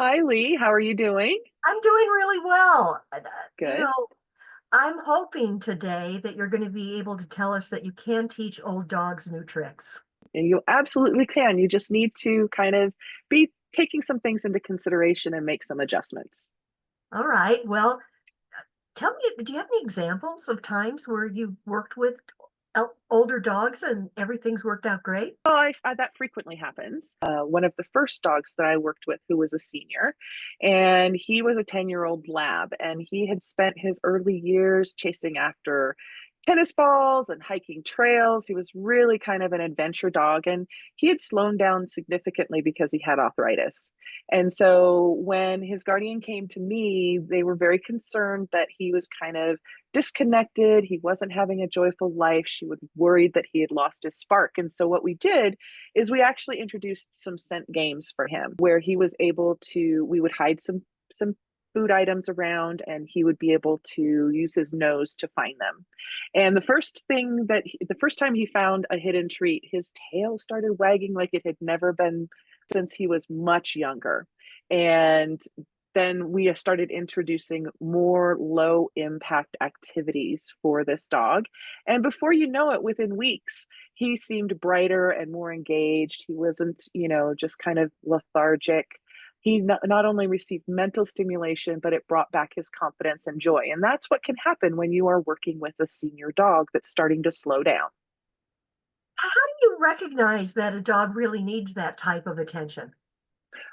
Hi, Lee. How are you doing? I'm doing really well. Good. I'm hoping today that you're going to be able to tell us that you can teach old dogs new tricks. And you absolutely can. You just need to kind of be taking some things into consideration and make some adjustments. All right. Well, tell me, do you have any examples of times where you worked with older dogs and everything's worked out great? That frequently happens. One of the first dogs that I worked with, who was a senior, and he was a 10-year-old lab, and he had spent his early years chasing after tennis balls and hiking trails. He was really kind of an adventure dog, and he had slowed down significantly because he had arthritis. And so when his guardian came to me, they were very concerned that he was kind of disconnected. He wasn't having a joyful life. She was worried that he had lost his spark. And so what we did is we actually introduced some scent games for him where he was able to, we would hide some food items around and he would be able to use his nose to find them. And the first time he found a hidden treat, his tail started wagging like it had never been since he was much younger. And then we started introducing more low impact activities for this dog. And before you know it, within weeks, he seemed brighter and more engaged. He wasn't, just kind of lethargic. He not only received mental stimulation, but it brought back his confidence and joy. And that's what can happen when you are working with a senior dog that's starting to slow down. How do you recognize that a dog really needs that type of attention?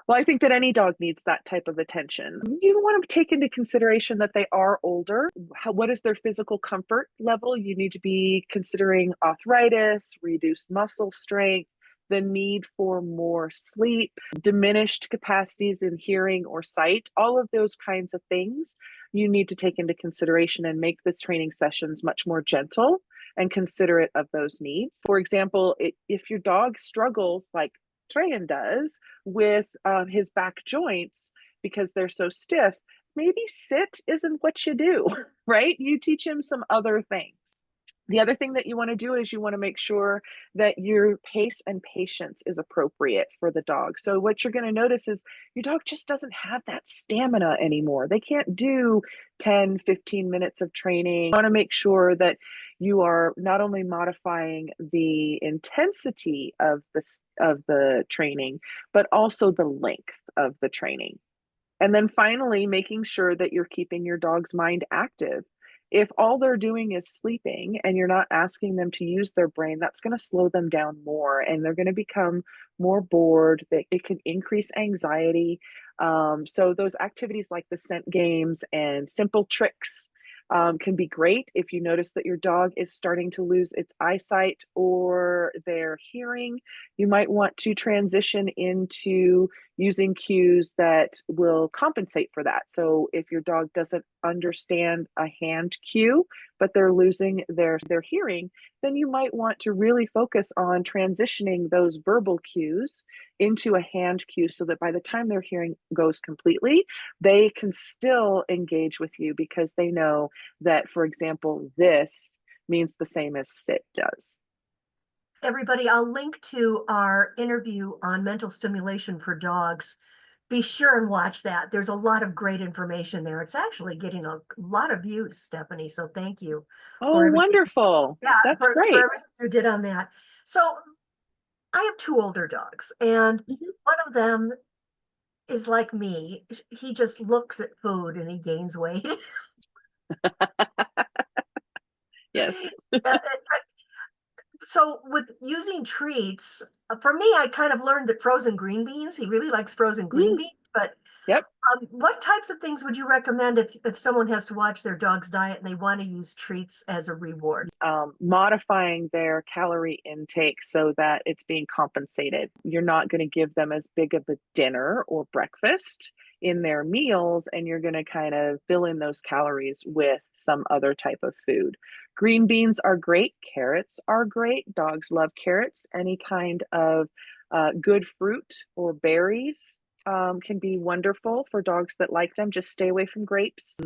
Well, I think that any dog needs that type of attention. You want to take into consideration that they are older. What is their physical comfort level? You need to be considering arthritis, reduced muscle strength, the need for more sleep, diminished capacities in hearing or sight, all of those kinds of things you need to take into consideration and make the training sessions much more gentle and considerate of those needs. For example, if your dog struggles like Trayan does with his back joints because they're so stiff, maybe sit isn't what you do, right? You teach him some other things. The other thing that you want to do is you want to make sure that your pace and patience is appropriate for the dog. So, what you're going to notice is your dog just doesn't have that stamina anymore. They can't do 10, 15 minutes of training. You want to make sure that you are not only modifying the intensity of the training, but also the length of the training. And then finally, making sure that you're keeping your dog's mind active. If all they're doing is sleeping and you're not asking them to use their brain, that's going to slow them down more and they're going to become more bored. It can increase anxiety. So, those activities like the scent games and simple tricks can be great if you notice that your dog is starting to lose its eyesight or their hearing. You might want to transition into using cues that will compensate for that. So if your dog doesn't understand a hand cue, but they're losing their hearing, then you might want to really focus on transitioning those verbal cues into a hand cue so that by the time their hearing goes completely, they can still engage with you because they know that, for example, this means the same as sit does. Everybody, I'll link to our interview on mental stimulation for dogs. Be sure and watch that. There's a lot of great information there. It's actually getting a lot of views, Stephanie. So thank you Oh, for everything. wonderful. Yeah, That's for great. everything you did on that. So I have two older dogs, and Mhm. one of them is like me. He just looks at food and he gains weight. Yes. Uh, So with using treats, for me, I kind of learned that frozen green beans, he really likes frozen green Mm, beans, but yep. what types of things would you recommend if someone has to watch their dog's diet and they want to use treats as a reward? Modifying their calorie intake so that it's being compensated. You're not going to give them as big of a dinner or breakfast in their meals, and you're going to kind of fill in those calories with some other type of food. Green beans are great, carrots are great. Dogs love carrots. Any kind of good fruit or berries can be wonderful for dogs that like them. Just stay away from grapes.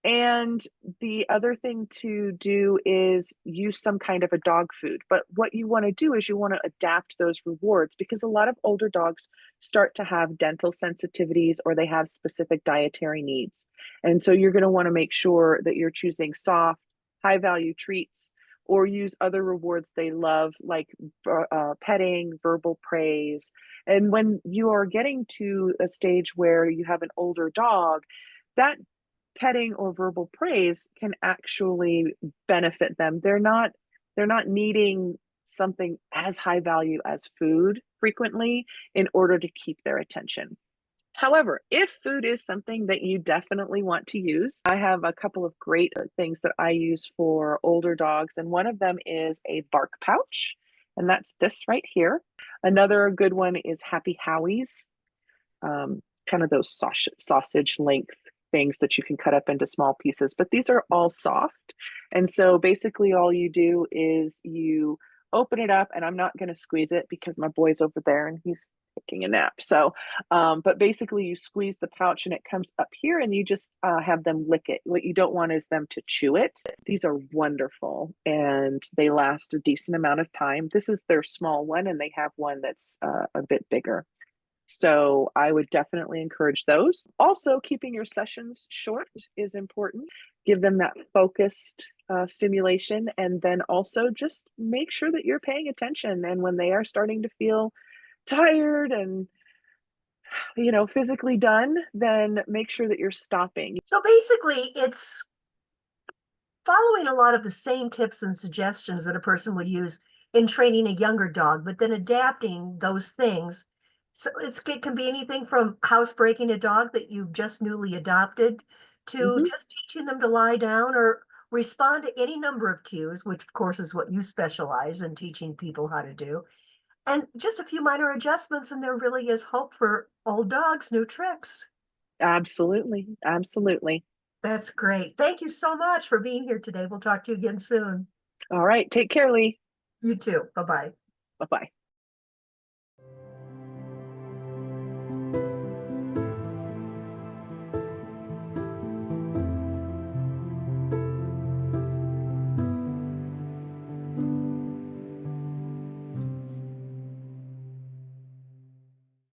And the other thing to do is use some kind of a dog food. But what you want to do is you want to adapt those rewards, because a lot of older dogs start to have dental sensitivities or they have specific dietary needs. And so you're going to want to make sure that you're choosing soft, high value treats, or use other rewards they love, like petting, verbal praise. And when you are getting to a stage where you have an older dog, that petting or verbal praise can actually benefit them. They're not needing something as high value as food frequently in order to keep their attention. However, if food is something that you definitely want to use, I have a couple of great things that I use for older dogs, and one of them is a bark pouch, and that's this right here. Another good one is Happy Howie's, kind of those sausage length things that you can cut up into small pieces, but these are all soft. And so basically all you do is you open it up, and I'm not going to squeeze it because my boy's over there and he's taking a nap. So, but basically you squeeze the pouch and it comes up here, and you just have them lick it. What you don't want is them to chew it. These are wonderful and they last a decent amount of time. This is their small one, and they have one that's a bit bigger. So I would definitely encourage those. Also, keeping your sessions short is important. Give them that focused stimulation, and then also just make sure that you're paying attention. And when they are starting to feel tired and physically done, then make sure that you're stopping. So basically, it's following a lot of the same tips and suggestions that a person would use in training a younger dog, but then adapting those things. So it can be anything from housebreaking a dog that you've just newly adopted to Mhm. just teaching them to lie down or respond to any number of cues, which of course is what you specialize in teaching people how to do. And just a few minor adjustments, and there really is hope for old dogs, new tricks. Absolutely. Absolutely. That's great. Thank you so much for being here today. We'll talk to you again soon. All right. Take care, Lee. You too. Bye bye. Bye bye.